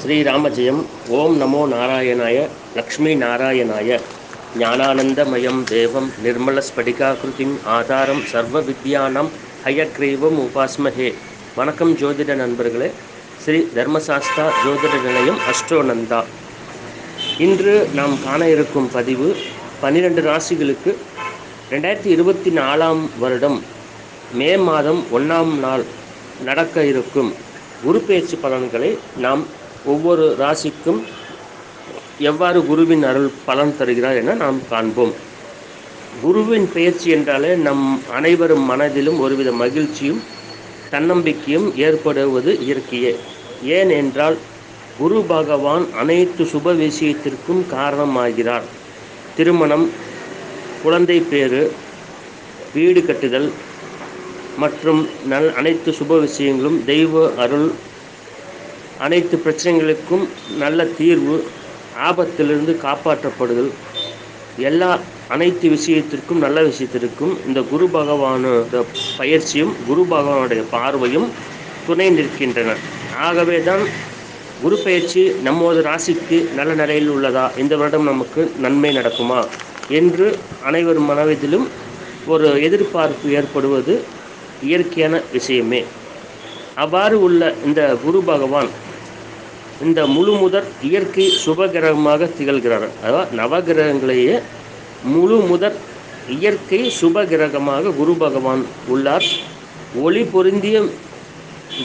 ஸ்ரீராமஜெயம். ஓம் நமோ நாராயணாய. லக்ஷ்மி நாராயணாய. ஞானானந்தமயம் தேவம் நிர்மலஸ்படிகாகிருதிம் ஆதாரம் சர்வ வித்யானாம் ஹயக்ரீவம் உபாஸ்மஹே. வணக்கம் ஜோதிட நண்பர்களே. ஸ்ரீ தர்மசாஸ்தா ஜோதிட நிலையம் அஸ்ட்ரோநந்தா. இன்று நாம் காண இருக்கும் பதிவு 12 ராசிகளுக்கு 2024 வருடம் மே மாதம் 1ஆம் நாள் நடக்க இருக்கும் குரு பெயர்ச்சி பலன்களை நாம் ஒவ்வொரு ராசிக்கும் எவ்வாறு குருவின் அருள் பலன் தருகிறார் என நாம் காண்போம். குருவின் பெயர்ச்சி என்றாலே நம் அனைவரும் மனதிலும் ஒருவித மகிழ்ச்சியும் தன்னம்பிக்கையும் ஏற்படுவது இயற்கையே. ஏன் என்றால் குரு பகவான் அனைத்து சுப விஷயத்திற்கும் காரணமாகிறார். திருமணம், குழந்தை பேறு, வீடு கட்டுதல் மற்றும் அனைத்து சுப விஷயங்களும், தெய்வ அருள், அனைத்து பிரச்சனைகளுக்கும் நல்ல தீர்வு, ஆபத்திலிருந்து காப்பாற்றப்படுதல், அனைத்து விஷயத்திற்கும் நல்ல விஷயத்திற்கும் இந்த குரு பகவானோட பயிற்சியும் குரு பகவானுடைய பார்வையும் துணை நிற்கின்றன. ஆகவே தான் குரு பயிற்சி நம்மோட ராசிக்கு நல்ல நிலையில் உள்ளதா, இந்த வருடம் நமக்கு நன்மை நடக்குமா என்று அனைவர் மனதிலும் ஒரு எதிர்பார்ப்பு ஏற்படுவது இயற்கையான விஷயமே. அவ்வாறு உள்ள இந்த குரு பகவான் இந்த முழு முதற் இயற்கை சுபகிரகமாக திகழ்கிறார். அதாவது நவகிரகங்களையே முழு முதற் இயற்கை சுபகிரகமாக குரு பகவான் உள்ளார். ஒளி பொருந்திய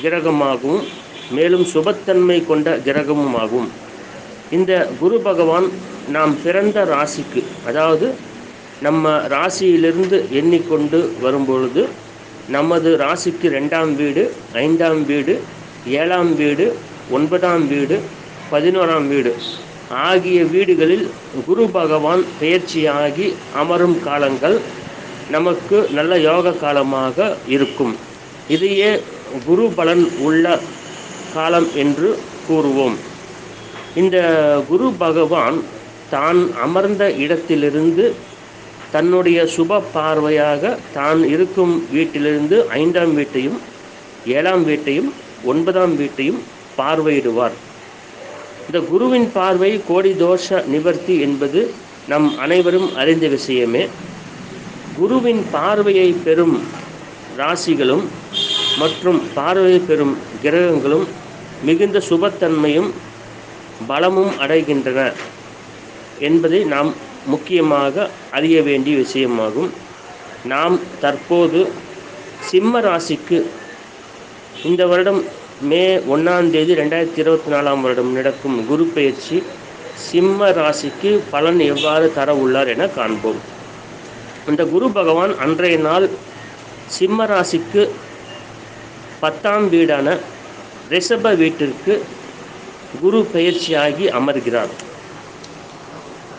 கிரகமாகவும் மேலும் சுபத்தன்மை கொண்ட கிரகமுமாகும். இந்த குரு பகவான் நாம் பிறந்த ராசிக்கு, அதாவது நம்ம ராசியிலிருந்து எண்ணிக்கொண்டு வரும்பொழுது நமது ராசிக்கு 2ஆம் வீடு, 5ஆம் வீடு, 7ஆம் வீடு, 9ஆம் வீடு, 11ஆம் வீடு ஆகிய வீடுகளில் குரு பகவான் பெயர்ச்சியாகி அமரும் காலங்கள் நமக்கு நல்ல யோக காலமாக இருக்கும். இதையே குரு பலன் உள்ள காலம் என்று கூறுவோம். இந்த குரு பகவான் தான் அமர்ந்த இடத்திலிருந்து தன்னுடைய சுப பார்வையாக தான் இருக்கும் வீட்டிலிருந்து 5ஆம் வீட்டையும் 7ஆம் வீட்டையும் 9ஆம் வீட்டையும் பார்வையிடுவார். இந்த குருவின் பார்வை கோடி தோஷ நிவர்த்தி என்பது நம் அனைவரும் அறிந்த விஷயமே. குருவின் பார்வையை பெறும் ராசிகளும் மற்றும் பார்வையை பெறும் கிரகங்களும் மிகுந்த சுபத்தன்மையும் பலமும் அடைகின்றன என்பதை நாம் முக்கியமாக அறிய வேண்டிய விஷயமாகும். நாம் தற்போது சிம்ம ராசிக்கு இந்த வருடம் மே 1ஆம் தேதி 2024 வருடம் நடக்கும் குரு பெயர்ச்சி சிம்ம ராசிக்கு பலன் எவ்வாறு தர உள்ளார் என காண்போம். இந்த குரு பகவான் அன்றைய நாள் சிம்ம ராசிக்கு 10ஆம் வீடான ரிஷப வீட்டிற்கு குரு பெயர்ச்சியாகி அமர்கிறார்.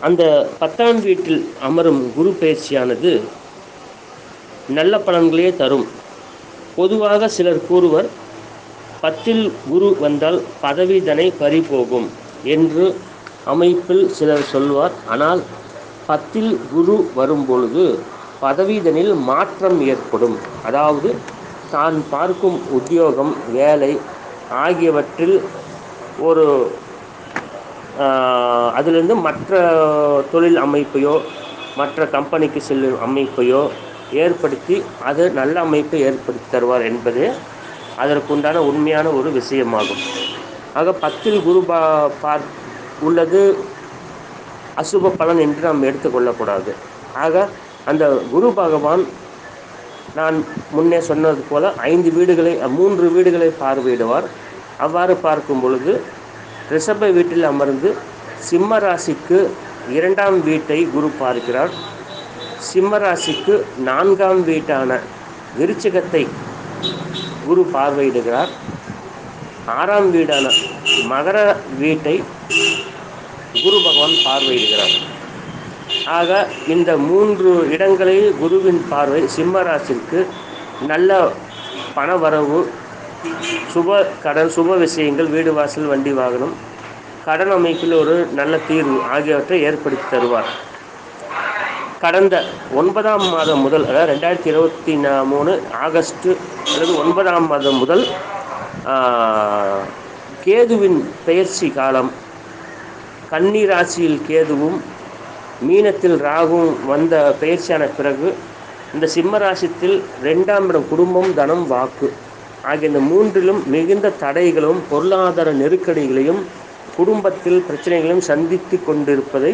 அந்த 10ஆம் வீட்டில் அமரும் குரு பெயர்ச்சியானது நல்ல பலன்களே தரும். பொதுவாக சிலர் கூறுவர், 10இல் குரு வந்தால் பதவி தனை பறிபோகும் என்று அமைப்பில் சிலர் சொல்வார். ஆனால் 10இல் குரு வரும்பொழுது பதவிதனில் மாற்றம் ஏற்படும். அதாவது தான் பார்க்கும் உத்தியோகம், வேலை ஆகியவற்றில் ஒரு அதிலிருந்து மற்ற தொழில் அமைப்பையோ மற்ற கம்பெனிக்கு செல்லும் அமைப்பையோ ஏற்படுத்தி அது நல்ல அமைப்பை ஏற்படுத்தி தருவார் என்பதே அதற்குண்டான உண்மையான ஒரு விஷயமாகும். ஆக 10இல் குரு உள்ளது அசுப பலன் என்று நாம் எடுத்துக்கொள்ளக்கூடாது. ஆக அந்த குரு பகவான் நான் முன்னே சொன்னது போல 3 வீடுகளை பார்வையிடுவார். அவ்வாறு பார்க்கும் பொழுது ரிஷப வீட்டில் அமர்ந்து சிம்ம ராசிக்கு 2ஆம் வீட்டை குரு பார்க்கிறார். சிம்ம ராசிக்கு 4ஆம் வீட்டான விருச்சிகத்தை குரு பார்வையிடுகிறார். 6ஆம் வீடான மகர வீட்டை குரு பகவான் பார்வையிடுகிறார். ஆக இந்த 3 இடங்களை குருவின் பார்வை சிம்ம ராசிக்கு நல்ல பணவரவு, சுப விஷயங்கள், வீடு வாசல், வண்டி வாகனம், கடன் அமைப்பில் ஒரு நல்ல தீர்வு ஆகியவற்றை ஏற்படுத்தி தருவார். கடந்த 9ஆம் மாதம் முதல், அதாவது 2023 ஆகஸ்ட் அல்லது 9ஆம் மாதம் முதல் கேதுவின் பெயர்ச்சி காலம், கன்னி ராசியில் கேதுவும் மீனத்தில் ராகுவும் வந்த பெயர்ச்சியான பிறகு இந்த சிம்ம ராசியில் 2ஆம் இடம் குடும்பம், தனம், வாக்கு ஆகிய இந்த மூன்றிலும் மிகுந்த தடைகளும் பொருளாதார நெருக்கடிகளையும் குடும்பத்தில் பிரச்சனைகளையும் சந்தித்து கொண்டிருப்பதை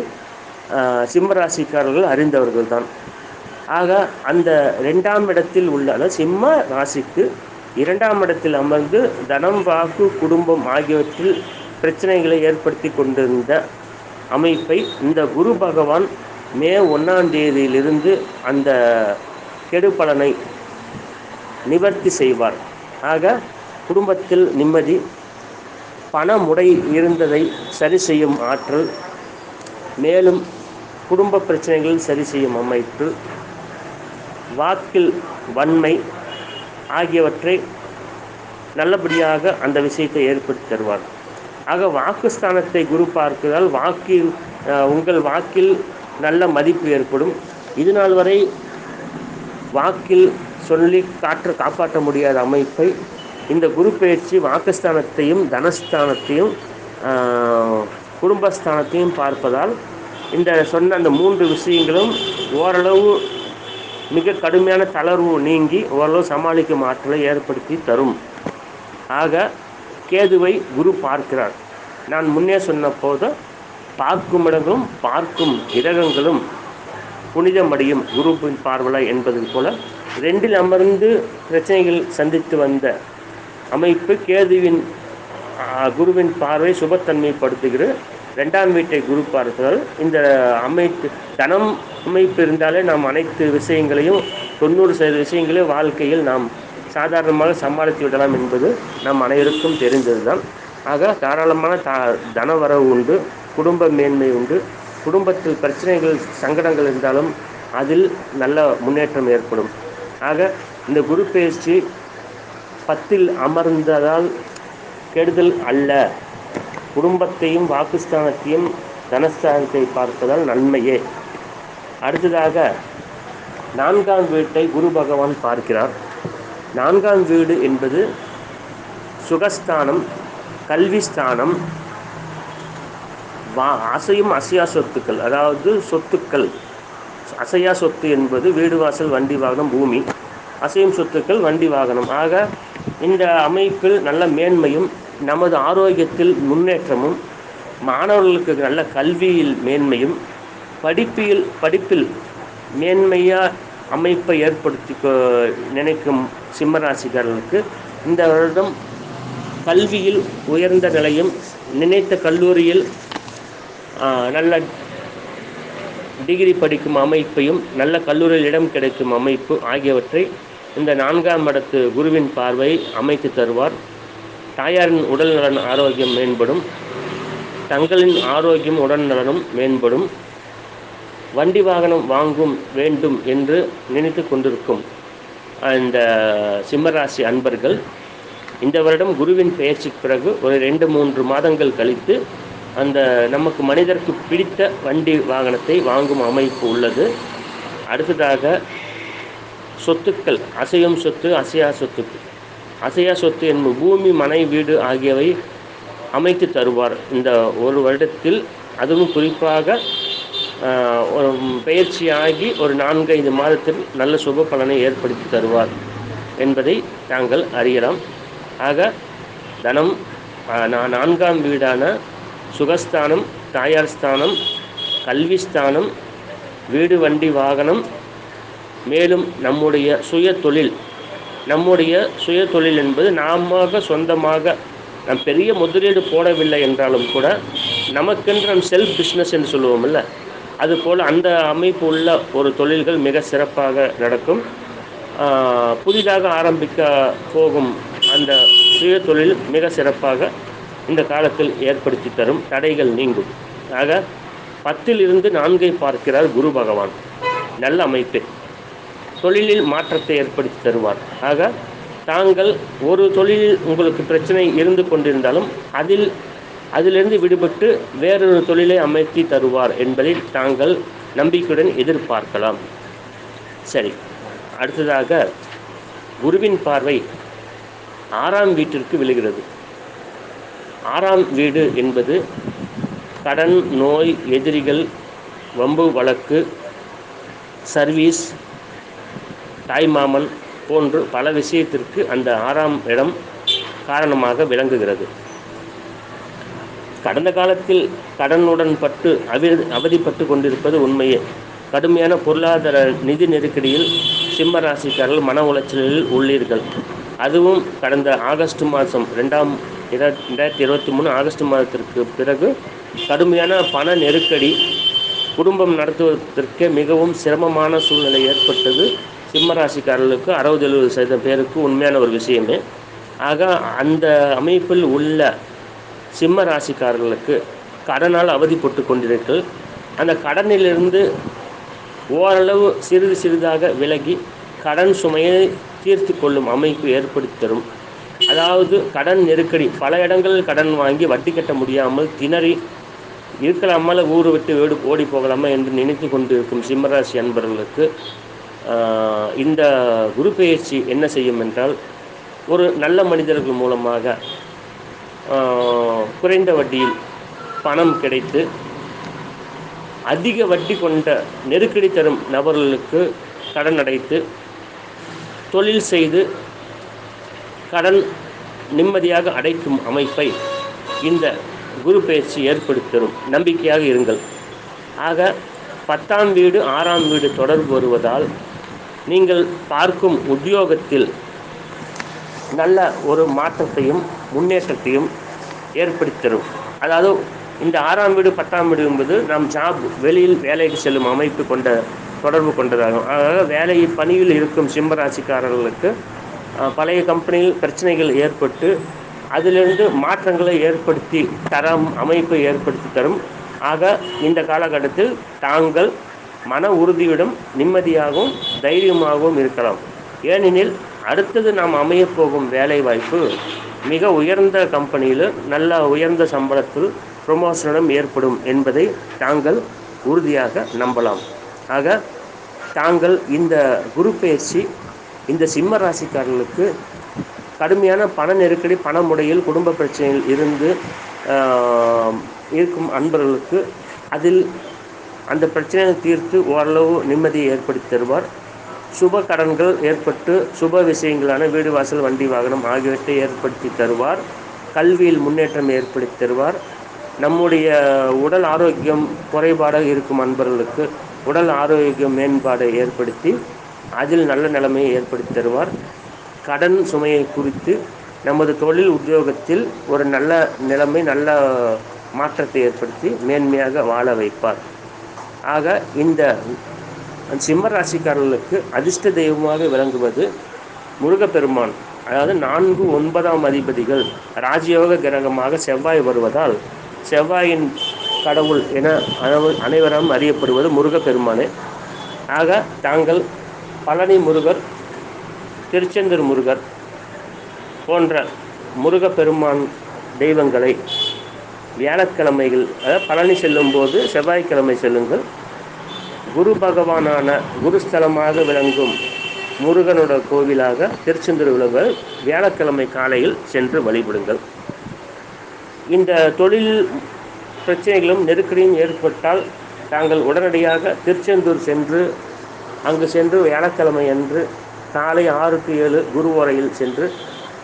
சிம்மராசிக்காரர்கள் அறிந்தவர்கள் தான். ஆக அந்த 2ஆம் இடத்தில் உள்ள, அதாவது சிம்ம ராசிக்கு 2ஆம் இடத்தில் அமர்ந்து தனம், வாக்கு, குடும்பம் ஆகியவற்றில் பிரச்சனைகளை ஏற்படுத்தி கொண்டிருந்த அமைப்பை இந்த குரு பகவான் மே 1ஆம் தேதியிலிருந்து அந்த கெடு பலனை நிவர்த்தி செய்வார். ஆக குடும்பத்தில் நிம்மதி, பணமுடை இருந்ததை சரி செய்யும் ஆற்றல், மேலும் குடும்ப பிரச்சனைகள் சரி செய்யும் அமைப்பு, வாக்கில் வன்மை ஆகியவற்றை நல்லபடியாக அந்த விஷயத்தை ஏற்படுத்தி தருவார். ஆக வாக்குஸ்தானத்தை குரு பார்ப்பதால் உங்கள் வாக்கில் நல்ல மதிப்பு ஏற்படும். இது நாள் வரை வாக்கில் சொல்லி காப்பாற்ற முடியாத அமைப்பை இந்த குரு பெயர்ச்சி வாக்குஸ்தானத்தையும் தனஸ்தானத்தையும் குடும்பஸ்தானத்தையும் பார்ப்பதால் இந்த சொன்ன அந்த 3 விஷயங்களும் ஓரளவு மிக கடுமையான தளர்வு நீங்கி ஓரளவு சமாளிக்கும் ஆற்றலை ஏற்படுத்தி தரும். ஆக கேதுவை குரு பார்க்கிறார். நான் முன்னே சொன்ன போது பார்க்கும் இடங்களும் பார்க்கும் இடங்களும் புனிதமடையும் குருவின் பார்வலை என்பது போல 2இல் அமர்ந்து பிரச்சனைகள் சந்தித்து வந்த அமைப்பு கேதுவின் குருவின் பார்வை சுபத்தன்மைப்படுத்துகிறது. 2ஆம் வீட்டை குரு பார்ப்பதால் இந்த தனம் அமைப்பு இருந்தாலே நாம் அனைத்து விஷயங்களையும் 90% விஷயங்களையும் வாழ்க்கையில் நாம் சாதாரணமாக சமாளித்து விடலாம் என்பது நம் அனைவருக்கும் தெரிந்தது தான். ஆக தாராளமான தனவரவு உண்டு, குடும்ப மேன்மை உண்டு. குடும்பத்தில் பிரச்சனைகள் சங்கடங்கள் இருந்தாலும் அதில் நல்ல முன்னேற்றம் ஏற்படும். ஆக இந்த குரு பெயர்ச்சி 10இல் அமர்ந்ததால் கெடுதல் அல்ல. குடும்பத்தையும் வாக்குஸ்தானத்தையும் தனஸ்தானத்தை பார்ப்பதால் நன்மையே. அடுத்ததாக 4ஆம் வீட்டை குரு பகவான் பார்க்கிறார். 4ஆம் வீடு என்பது சுகஸ்தானம், கல்விஸ்தானம், அசையும் அசையா சொத்துக்கள், அதாவது சொத்துக்கள். அசையா சொத்து என்பது வீடு, வாசல், வண்டி, வாகனம், பூமி. அசையும் சொத்துக்கள் வண்டி, வாகனம். ஆக இந்த அமைப்பில் நல்ல மேன்மையும், நமது ஆரோக்கியத்தில் முன்னேற்றமும், மாணவர்களுக்கு நல்ல கல்வியில் மேன்மையும், படிப்பில் மேன்மையாக அமைப்பை ஏற்படுத்தி நினைக்கும் சிம்மராசிக்காரர்களுக்கு இந்த வருடம் கல்வியில் உயர்ந்த நிலையும், நினைத்த கல்லூரியில் நல்ல டிகிரி படிக்கும் அமைப்பையும், நல்ல கல்லூரியில் இடம் கிடைக்கும் அமைப்பு ஆகியவற்றை இந்த 4ஆம் இடத்து குருவின் பார்வை அமைத்து தருவார். தாயாரின் உடல் நலன் ஆரோக்கியம் மேம்படும், தங்களின் ஆரோக்கியம் உடல் நலனும் மேம்படும். வண்டி வாகனம் வாங்கும் வேண்டும் என்று நினைத்து கொண்டிருக்கும் இந்த சிம்மராசி அன்பர்கள் இந்த வருடம் குருவின் பெயர்ச்சிக்கு பிறகு ஒரு 2-3 மாதங்கள் கழித்து அந்த நமக்கு மனிதருக்கு பிடித்த வண்டி வாகனத்தை வாங்கும் அமைப்பு உள்ளது. அடுத்ததாக சொத்துக்கள், அசையும் சொத்து, அசையா சொத்துக்கள். அசையா சொத்து என்பது பூமி, மனை, வீடு ஆகியவை அமைத்து தருவார் இந்த ஒரு வருடத்தில். அதுவும் குறிப்பாக ஒரு பெயர்ச்சியாகி ஒரு 4-5 மாதத்தில் நல்ல சுப பலனை ஏற்படுத்தி தருவார் என்பதை தாங்கள் அறியலாம். ஆக தனம் 4ஆம் வீடான சுகஸ்தானம், தாயார் ஸ்தானம், கல்விஸ்தானம், வீடு, வண்டி, வாகனம், மேலும் நம்முடைய சுய தொழில் என்பது சொந்தமாக நம் பெரிய முதலீடு போடவில்லை என்றாலும் கூட நமக்கென்று நம் செல்ஃப் பிஸ்னஸ் என்று சொல்லுவோம்ல, அதுபோல் அந்த அமைப்பு உள்ள ஒரு தொழில்கள் மிக சிறப்பாக நடக்கும். புதிதாக ஆரம்பிக்க போகும் அந்த சுய தொழில் மிக சிறப்பாக இந்த காலத்தில் ஏற்படுத்தி தரும், தடைகள் நீங்கும். ஆக 10இல் இருந்து 4ஐ பார்க்கிறார் குரு பகவான். நல்ல அமைப்பு, தொழிலில் மாற்றத்தை ஏற்படுத்தி தருவார். ஆக தாங்கள் ஒரு தொழிலில் உங்களுக்கு பிரச்சனை இருந்து கொண்டிருந்தாலும் அதிலிருந்து விடுபட்டு வேறொரு தொழிலை அமைத்தி தருவார் என்பதை தாங்கள் நம்பிக்கையுடன் எதிர்பார்க்கலாம். சரி, அடுத்ததாக குருவின் பார்வை 6ஆம் வீட்டிற்கு விழுகிறது. 6ஆம் வீடு என்பது கடன், நோய், எதிரிகள், வம்பு வழக்கு, சர்வீஸ், தாய்மாமன் போன்று பல விஷயத்திற்கு அந்த 6ஆம் இடம் காரணமாக விளங்குகிறது. கடந்த காலத்தில் கடனுடன் பட்டு அவதிப்பட்டு கொண்டிருப்பது உண்மையே. கடுமையான பொருளாதார நிதி நெருக்கடியில் சிம்ம ராசிக்காரர்கள் மன உளைச்சலில் உள்ளீர்கள். அதுவும் கடந்த ஆகஸ்ட் மாதம் 2023 ஆகஸ்ட் மாதத்திற்கு பிறகு கடுமையான பண நெருக்கடி, குடும்பம் நடத்துவதற்கு மிகவும் சிரமமான சூழ்நிலை ஏற்பட்டது. சிம்ம ராசிக்காரர்களுக்கு 60-70% பேருக்கு உண்மையான ஒரு விஷயமே. ஆக அந்த அமைப்பில் உள்ள சிம்ம ராசிக்காரர்களுக்கு கடனால் அவதிப்பட்டு கொண்டிருக்கள். அந்த கடனிலிருந்து ஓரளவு சிறிது சிறிதாக விலகி கடன் சுமையை தீர்த்து கொள்ளும் அமைப்பு ஏற்படுத்தி தரும். அதாவது கடன் நெருக்கடி, பல இடங்களில் கடன் வாங்கி வட்டி கட்ட முடியாமல் திணறி இருக்கலாமல் ஊரை விட்டு ஓடி போகலாமா என்று நினைத்து கொண்டிருக்கும் சிம்மராசி அன்பர்களுக்கு இந்த குரு பெயர்ச்சி என்ன செய்யும் என்றால், ஒரு நல்ல மனிதர்கள் மூலமாக குறைந்த வட்டியில் பணம் கிடைத்து அதிக வட்டி கொண்ட நெருக்கடி தரும் நபர்களுக்கு கடன் அடைத்து தொழில் செய்து கடன் நிம்மதியாக அடைக்கும் அமைப்பை இந்த குரு பெயர்ச்சி ஏற்படுத்தி தரும். நம்பிக்கையாக இருங்கள். ஆக 10ஆம் வீடு 6ஆம் வீடு தொடர்பு வருவதால் நீங்கள் பார்க்கும் உத்தியோகத்தில் நல்ல ஒரு மாற்றத்தையும் முன்னேற்றத்தையும் ஏற்படுத்தி தரும். அதாவது இந்த 6ஆம் வீடு 10ஆம் வீடு என்பது நாம் ஜாப், வெளியில் வேலைக்கு செல்லும் அமைப்பு கொண்ட தொடர்பு கொண்டதாகும். அதாவது வேலை பணியில் இருக்கும் சிம்மராசிக்காரர்களுக்கு பழைய கம்பெனியில் பிரச்சனைகள் ஏற்பட்டு அதிலிருந்து மாற்றங்களை ஏற்படுத்தி தரம் அமைப்பை ஏற்படுத்தி தரும். ஆக இந்த காலகட்டத்தில் தாங்கள் மன உறுதியுடன் நிம்மதியாகவும் தைரியமாகவும் இருக்கலாம். ஏனெனில் அடுத்தது நாம் அமையப்போகும் வேலை வாய்ப்பு மிக உயர்ந்த கம்பெனியில் நல்ல உயர்ந்த சம்பளத்தில் ப்ரொமோஷனுடன் ஏற்படும் என்பதை தாங்கள் உறுதியாக நம்பலாம். ஆக தாங்கள் இந்த குரு பெயர்ச்சி இந்த சிம்ம ராசிக்காரர்களுக்கு கடுமையான பண நெருக்கடி, பண முடையில், குடும்ப பிரச்சனையில் இருந்து இருக்கும் அன்பர்களுக்கு அதில் அந்த பிரச்சனையை தீர்த்து ஓரளவு நிம்மதியை ஏற்படுத்தி தருவார். சுப கடன்கள் ஏற்பட்டு சுப விஷயங்களான வீடு, வாசல், வண்டி, வாகனம் ஆகியவற்றை ஏற்படுத்தி தருவார். கல்வியில் முன்னேற்றம் ஏற்படுத்தி தருவார். நம்முடைய உடல் ஆரோக்கியம் குறைபாடாக இருக்கும் அன்பர்களுக்கு உடல் ஆரோக்கியம் மேம்பாடை ஏற்படுத்தி அதில் நல்ல நிலைமையை ஏற்படுத்தி தருவார். கடன் சுமையை குறித்து நமது தொழில் உத்தியோகத்தில் ஒரு நல்ல நிலைமை, நல்ல மாற்றத்தை ஏற்படுத்தி மேன்மையாக வாழ வைப்பார். ஆக இந்த சிம்ம ராசிக்காரர்களுக்கு அதிர்ஷ்ட தெய்வமாக விளங்குவது முருகப்பெருமான். அதாவது 4, 9ஆம் அதிபதிகள் ராஜயோக கிரகமாக செவ்வாய் வருவதால் செவ்வாயின் கடவுள் என அனைவரும் அறியப்படுவது முருகப்பெருமானே. ஆக தாங்கள் பழனி முருகர், திருச்செந்தூர் முருகர் போன்ற முருகப்பெருமான் தெய்வங்களை வியாழக்கிழமைகள், அதாவது பழனி செல்லும் போது செவ்வாய்க்கிழமை செல்லுங்கள். குரு பகவானான குருஸ்தலமாக விளங்கும் முருகனோட கோவிலாக திருச்செந்தூர் விளங்குகள் வியாழக்கிழமை காலையில் சென்று வழிபடுங்கள். இந்த தொழில் பிரச்சனைகளும் நெருக்கடியும் ஏற்பட்டால் தாங்கள் உடனடியாக திருச்செந்தூர் சென்று அங்கு சென்று வியாழக்கிழமை அன்று காலை 6 to 7 குருவோரையில் சென்று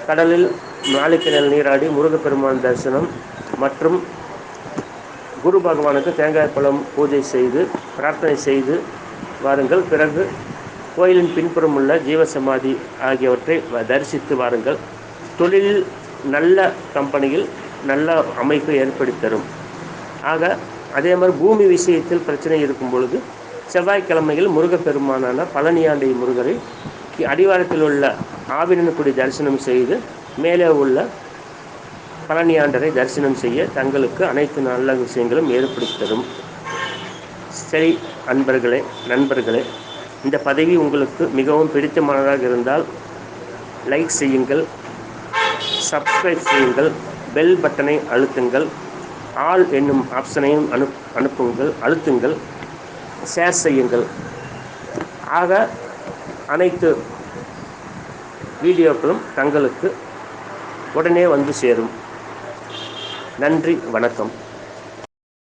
கடலில் நாளிக்கிணல் நீராடி முருகப்பெருமான் தரிசனம் மற்றும் குரு பகவானுக்கு தேங்காய் பழம் பூஜை செய்து பிரார்த்தனை செய்து வாருங்கள். பிறகு கோயிலின் பின்புறம் உள்ள ஜீவசமாதி ஆகியவற்றை தரிசித்து வாருங்கள். தொழிலில் நல்ல கம்பெனியில் நல்ல அமைப்பை ஏற்படுத்தி தரும். ஆக அதே மாதிரி பூமி விஷயத்தில் பிரச்சனை இருக்கும் பொழுது செவ்வாய்க்கிழமையில் முருகப்பெருமானான பழனியாண்டை முருகரை அடிவாரத்தில் உள்ள ஆவினன்குடி தரிசனம் செய்து மேலே உள்ள பழனியாண்டரை தரிசனம் செய்ய தங்களுக்கு அனைத்து நல்ல விஷயங்களும் ஏற்படுத்தி தரும். சரி அன்பர்களே, நண்பர்களே, இந்த பதவி உங்களுக்கு மிகவும் பிடித்தமானதாக இருந்தால் லைக் செய்யுங்கள், சப்ஸ்கிரைப் செய்யுங்கள், பெல் பட்டனை அழுத்துங்கள், ஆல் என்னும் ஆப்ஷனையும் அழுத்துங்கள், ஷேர் செய்யுங்கள். ஆக அனைத்து வீடியோக்களும் தங்களுக்கு உடனே வந்து சேரும். நன்றி, வணக்கம்.